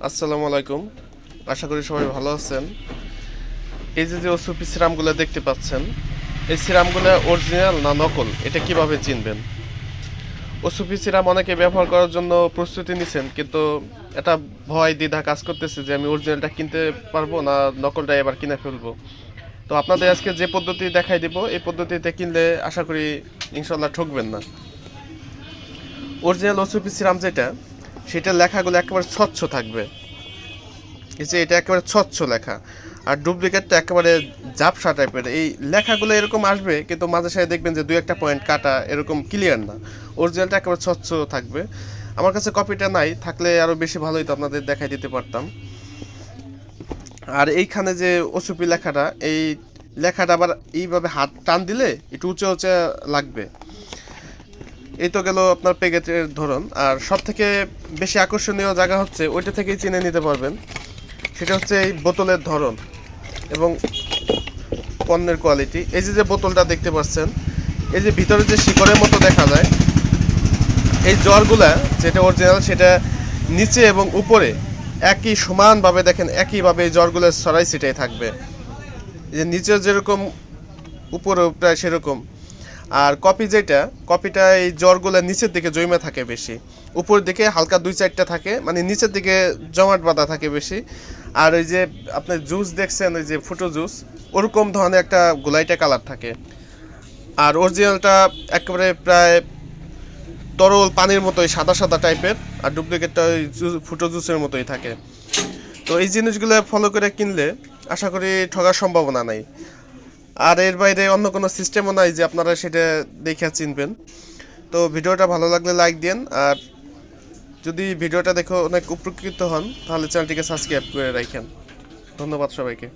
আসসালামু আলাইকুম। আশা করি সবাই ভালো আছেন। এই যে ওসুপি সিরামগুলো দেখতে পাচ্ছেন, এই সিরামগুলো অরিজিনাল না নকল এটা কিভাবে চিনবেন? ওসুপি সিরাম অনেকে ব্যবহার করার জন্য প্রস্তুতি নিছেন, কিন্তু এটা ভয় দ্বিধা কাজ করতেছে যে আমি অরিজিনালটা কিনতে পারবো না নকলটা এবার কিনে ফেলবো। তো আপনাদের আজকে যে পদ্ধতি দেখাই দিব, এই পদ্ধতিতে কিনলে আশা করি ইনশাল্লাহ ঠকবেন না। অরিজিনাল ওসুপি সিরাম যেটা, সেটা লেখাগুলো একেবারে স্বচ্ছ থাকবে। এই যে এটা একেবারে স্বচ্ছ লেখা, আর ডুপ্লিকেটটা একেবারে ঝাপসা টাইপের। এই লেখাগুলো এরকম আসবে, কিন্তু মাঝে সাঝে দেখবেন যে দুই একটা পয়েন্ট কাটা, এরকম ক্লিয়ার না। অরিজিনালটা একেবারে স্বচ্ছ থাকবে। আমার কাছে কপিটা নাই, থাকলে আরও বেশি ভালো হতো, আপনাদের দেখাই দিতে পারতাম। আর এইখানে যে ওসুপি লেখাটা, এই লেখাটা আবার এইভাবে হাত টান দিলে একটু উঁচু উঁচু লাগবে। এই তো গেল আপনার প্যাকেটের ধরন। আর সব থেকে বেশি আকর্ষণীয় জায়গা হচ্ছে ওইটা থেকেই চিনে নিতে পারবেন, সেটা হচ্ছে এই বোতলের ধরন এবং পণ্যের কোয়ালিটি। এই যে যে বোতলটা দেখতে পাচ্ছেন, এই যে ভিতরে যে শিকড়ের মতো দেখা যায়, এই জ্বরগুলা যেটা অরিজিনাল, সেটা নিচে এবং উপরে একই সমানভাবে দেখেন, একইভাবে এই জ্বরগুলো ছড়াই ছিটাই থাকবে। এই যে নিচে যেরকম উপরে প্রায় সেরকম। আর কপি যেটা, কপিটা এই জ্বরগুলো নিচের দিকে জমে থাকে বেশি, উপরের দিকে হালকা দুই চারটা থাকে, মানে নিচের দিকে জমাট বাঁধা থাকে বেশি। আর ওই যে আপনি জুস দেখছেন, ওই যে ফুটো জুস, ওরকম ধরনের একটা গোলাইটা কালার থাকে। আর অরিজিনালটা একেবারে প্রায় তরল পানির মতোই সাদা সাদা টাইপের, আর ডুপ্লিকেটটা ওই ফুটো জুসের মতোই থাকে। তো এই জিনিসগুলো ফলো করে কিনলে আশা করি ঠগার সম্ভাবনা নাই। আর এর বাইরে অন্য কোনো সিস্টেমও নাই যে আপনারা সেটা দেখে চিনবেন। তো ভিডিওটা ভালো লাগলে লাইক দিন, আর যদি ভিডিওটা দেখে অনেক উপকৃত হন তাহলে চ্যানেলটিকে সাবস্ক্রাইব করে রাখেন। ধন্যবাদ সবাইকে।